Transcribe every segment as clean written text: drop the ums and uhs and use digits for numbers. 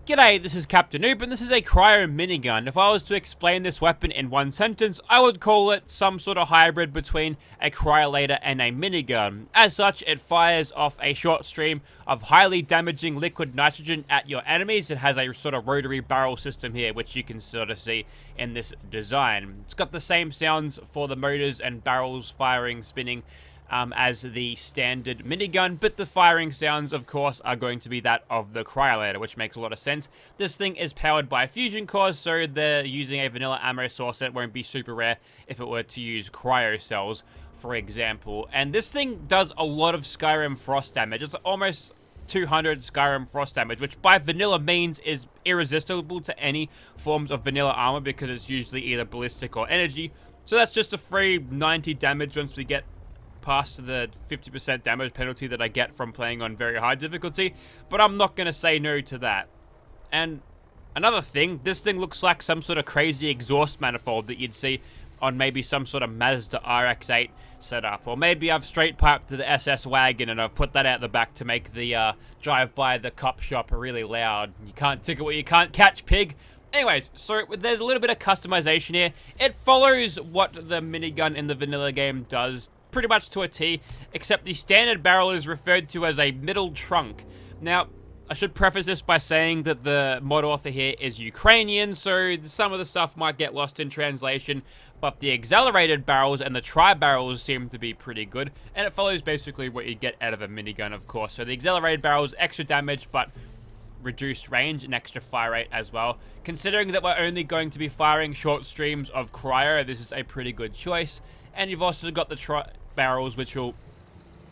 G'day, this is Captainoob, and this is a Cryo Minigun. If I was to explain this weapon in one sentence, I would call it some sort of hybrid between a cryolator and a minigun. As such, it fires off a short stream of highly damaging liquid nitrogen at your enemies. It has a sort of rotary barrel system here, which you can sort of see in this design. It's got the same sounds for the motors and barrels firing, spinning, as the standard minigun, but the firing sounds, of course, are going to be that of the cryolator, which makes a lot of sense. This thing is powered by fusion cores, so they're using a vanilla ammo source that won't be super rare if it were to use cryo cells, for example. And this thing does a lot of Skyrim frost damage. It's almost 200 Skyrim frost damage, which by vanilla means is irresistible to any forms of vanilla armor because it's usually either ballistic or energy. So that's just a free 90 damage once we get past the 50% damage penalty that I get from playing on very high difficulty, but I'm not going to say no to that. And another thing, this thing looks like some sort of crazy exhaust manifold that you'd see on maybe some sort of Mazda RX-8 setup, or maybe I've straight piped to the SS wagon and I've put that out the back to make the drive by the cop shop really loud. You can't ticket what you can't catch, pig. Anyways, so there's a little bit of customization here. It follows what the minigun in the vanilla game does pretty much to a T, except the standard barrel is referred to as a middle trunk. Now, I should preface this by saying that the mod author here is Ukrainian, so some of the stuff might get lost in translation, but the accelerated barrels and the tri-barrels seem to be pretty good, and it follows basically what you get out of a minigun, of course. So the accelerated barrels, extra damage, but reduced range and extra fire rate as well. Considering that we're only going to be firing short streams of cryo, this is a pretty good choice. And you've also got the barrels, which will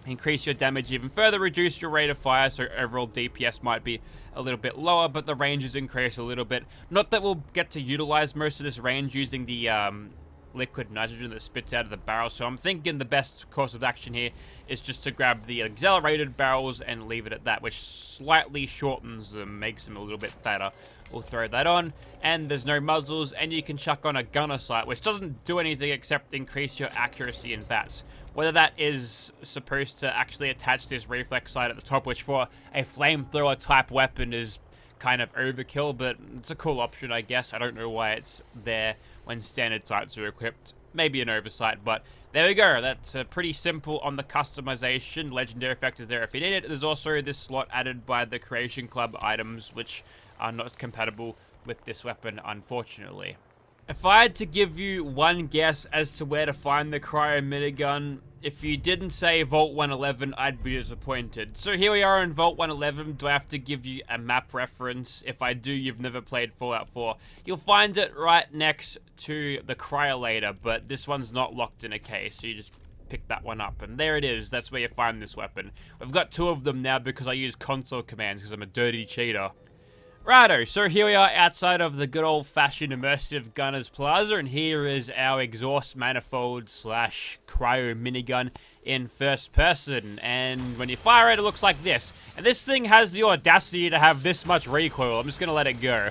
increase your damage even further, reduce your rate of fire, so overall DPS might be a little bit lower, but the range is increased a little bit. Not that we'll get to utilize most of this range using the liquid nitrogen that spits out of the barrel, so I'm thinking the best course of action here is just to grab the accelerated barrels and leave it at that, which slightly shortens them, makes them a little bit fatter. We'll throw that on, and there's no muzzles, and you can chuck on a gunner sight, which doesn't do anything except increase your accuracy in Vats. Whether that is supposed to actually attach this reflex sight at the top, which for a flamethrower type weapon is kind of overkill, but it's a cool option, I guess. I don't know why it's there when standard sights are equipped. Maybe an oversight, but there we go. That's pretty simple on the customization. Legendary effect is there if you need it. There's also this slot added by the Creation Club items, which are not compatible with this weapon, unfortunately. If I had to give you one guess as to where to find the Cryo Minigun, if you didn't say Vault 111, I'd be disappointed. So here we are in Vault 111. Do I have to give you a map reference? If I do, you've never played Fallout 4. You'll find it right next to the cryolator, but this one's not locked in a case, so you just pick that one up, and there it is. That's where you find this weapon. We've got two of them now because I use console commands because I'm a dirty cheater. Righto, so here we are outside of the good old-fashioned immersive Gunners Plaza, and here is our exhaust manifold slash cryo minigun in first person. And when you fire it, it looks like this. And this thing has the audacity to have this much recoil. I'm just gonna let it go.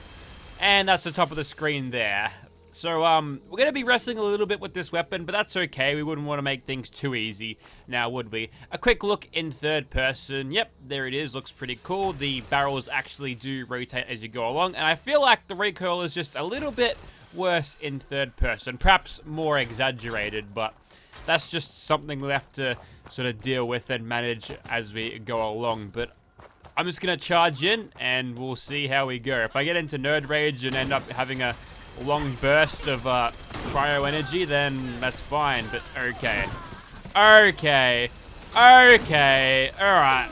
And that's the top of the screen there. So, we're going to be wrestling a little bit with this weapon, but that's okay. We wouldn't want to make things too easy now, would we? A quick look in third person. Yep, there it is. Looks pretty cool. The barrels actually do rotate as you go along, and I feel like the recoil is just a little bit worse in third person. Perhaps more exaggerated, but that's just something we'll have to sort of deal with and manage as we go along. But I'm just going to charge in, and we'll see how we go. If I get into nerd rage and end up having a long burst of cryo energy, then that's fine, but okay. Okay. Alright.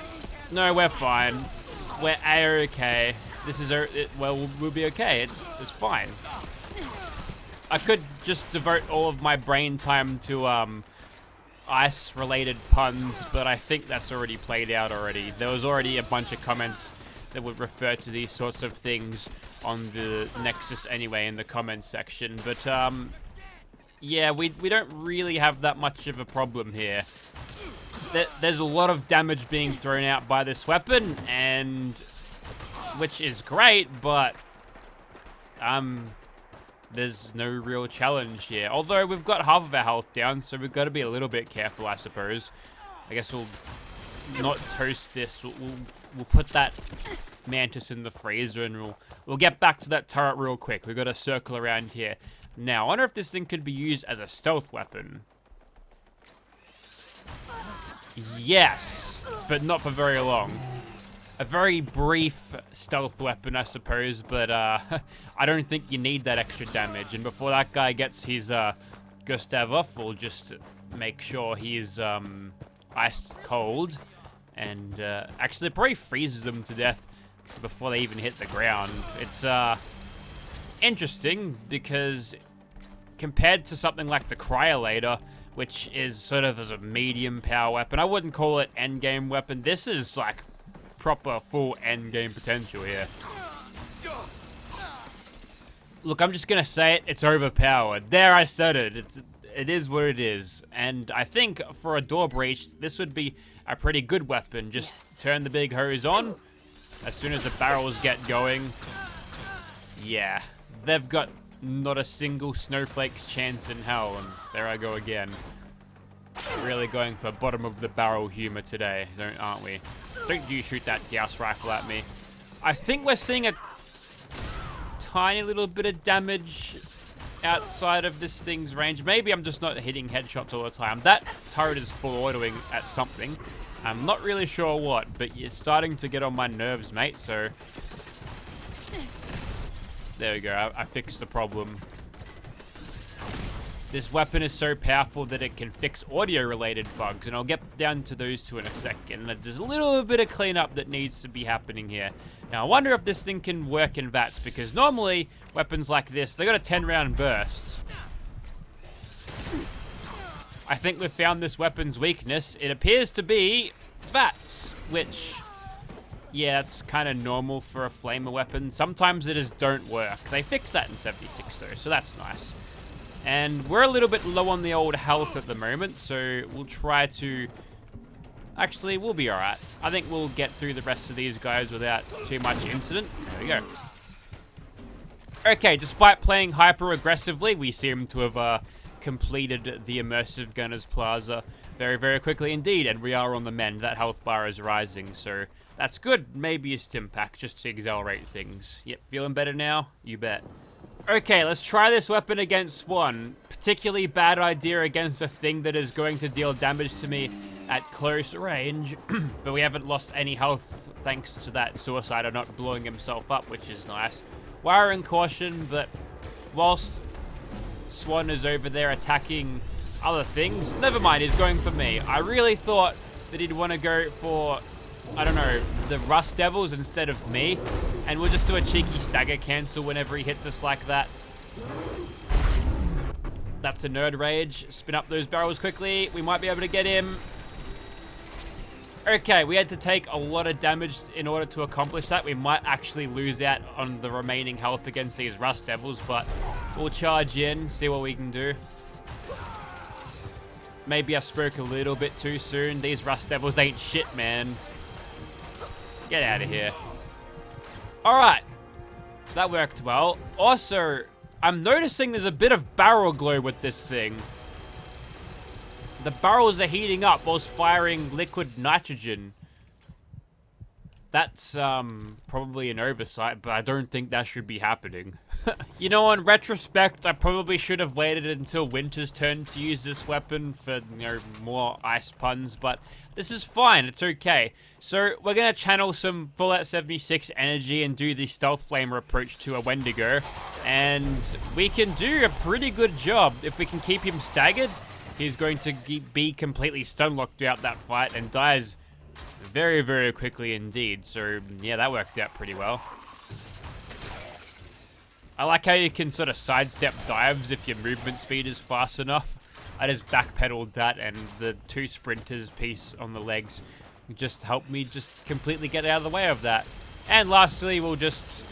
No, we're fine. We're A-okay. This is, well, we'll be okay. It's fine. I could just devote all of my brain time to, ice-related puns, but I think that's already played out already. There was already a bunch of comments that would refer to these sorts of things on the Nexus anyway in the comments section, but yeah, we don't really have that much of a problem here. There's a lot of damage being thrown out by this weapon, and which is great, but there's no real challenge here. Although we've got half of our health down, so we've got to be a little bit careful, I suppose. I guess we'll not toast this. We'll put that mantis in the freezer, and we'll get back to that turret real quick. We've got to circle around here. Now, I wonder if this thing could be used as a stealth weapon. Yes, but not for very long. A very brief stealth weapon, I suppose, but I don't think you need that extra damage. And before that guy gets his Gustav off, we'll just make sure he's ice cold. And actually, it probably freezes them to death before they even hit the ground. It's interesting because compared to something like the Cryo, which is sort of as a medium power weapon, I wouldn't call it endgame weapon. This is like proper full endgame potential here. Look, I'm just gonna say it. It's overpowered. There, I said it. It is what it is. And I think for a door breach, this would be a pretty good weapon. Just turn the big hose on as soon as the barrels get going. Yeah, they've got not a single snowflake's chance in hell, and there I go again. Really going for bottom of the barrel humor today, aren't we? Don't you shoot that Gauss rifle at me. I think we're seeing a tiny little bit of damage outside of this thing's range. Maybe I'm just not hitting headshots all the time. That turret is full autoing at something. I'm not really sure what, but it's starting to get on my nerves, mate, so... There we go, I fixed the problem. This weapon is so powerful that it can fix audio-related bugs, and I'll get down to those two in a second. There's a little bit of cleanup that needs to be happening here. Now, I wonder if this thing can work in Vats, because normally, weapons like this, they got a 10-round burst. I think we've found this weapon's weakness. It appears to be Vats, which... yeah, that's kind of normal for a flamer weapon. Sometimes it just don't work. They fixed that in 76 though, so that's nice. And we're a little bit low on the old health at the moment, so we'll try to... actually, we'll be alright. I think we'll get through the rest of these guys without too much incident. There we go. Okay, despite playing hyper-aggressively, we seem to have completed the Immersive Gunners Plaza very, very quickly indeed, and we are on the mend. That health bar is rising, so... that's good. Maybe a stim pack just to accelerate things. Yep, feeling better now? You bet. Okay, let's try this weapon against Swan. Particularly bad idea against a thing that is going to deal damage to me at close range. But we haven't lost any health thanks to that suicider not blowing himself up, which is nice. Wiring caution, but whilst Swan is over there attacking other things, never mind, he's going for me. I really thought that he'd want to go for... I don't know, the Rust Devils instead of me. And we'll just do a cheeky stagger cancel whenever he hits us like that. That's a nerd rage. Spin up those barrels quickly. We might be able to get him. Okay, we had to take a lot of damage in order to accomplish that. We might actually lose out on the remaining health against these Rust Devils, but we'll charge in, see what we can do. Maybe I spoke a little bit too soon. These Rust Devils ain't shit, man. Get out of here. Alright. That worked well. Also, I'm noticing there's a bit of barrel glow with this thing. The barrels are heating up whilst firing liquid nitrogen. That's probably an oversight, but I don't think that should be happening. You know, in retrospect, I probably should have waited until Winter's turn to use this weapon for, you know, more ice puns, but this is fine, it's okay. So, we're gonna channel some Fallout 76 energy and do the Stealth Flamer approach to a Wendigo, and we can do a pretty good job. If we can keep him staggered, he's going to be completely stun-locked throughout that fight and dies very, very quickly indeed. So, yeah, that worked out pretty well. I like how you can sort of sidestep dives if your movement speed is fast enough. I just backpedaled that, and the two sprinters piece on the legs just helped me just completely get out of the way of that. And lastly, we'll just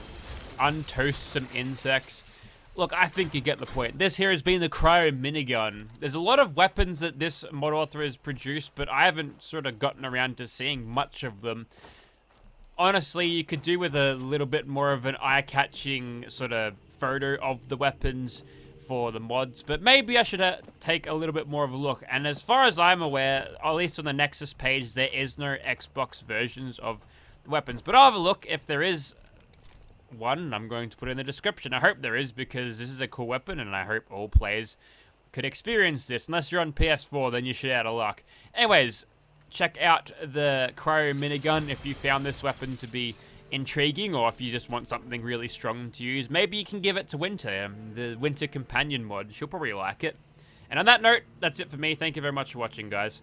untoast some insects. Look, I think you get the point. This here has been the Cryo Minigun. There's a lot of weapons that this mod author has produced, but I haven't sort of gotten around to seeing much of them. Honestly, you could do with a little bit more of an eye-catching sort of photo of the weapons for the mods, but maybe I should take a little bit more of a look. And as far as I'm aware, at least on the Nexus page, there is no Xbox versions of weapons. But I'll have a look if there is one. I'm going to put it in the description. I hope there is, because this is a cool weapon, and I hope all players could experience this. Unless you're on PS4, then you should out of luck. Anyways, check out the Cryo Minigun if you found this weapon to be intriguing, or if you just want something really strong to use. Maybe you can give it to Winter, the Winter Companion mod. She'll probably like it. And on that note, that's it for me. Thank you very much for watching, guys.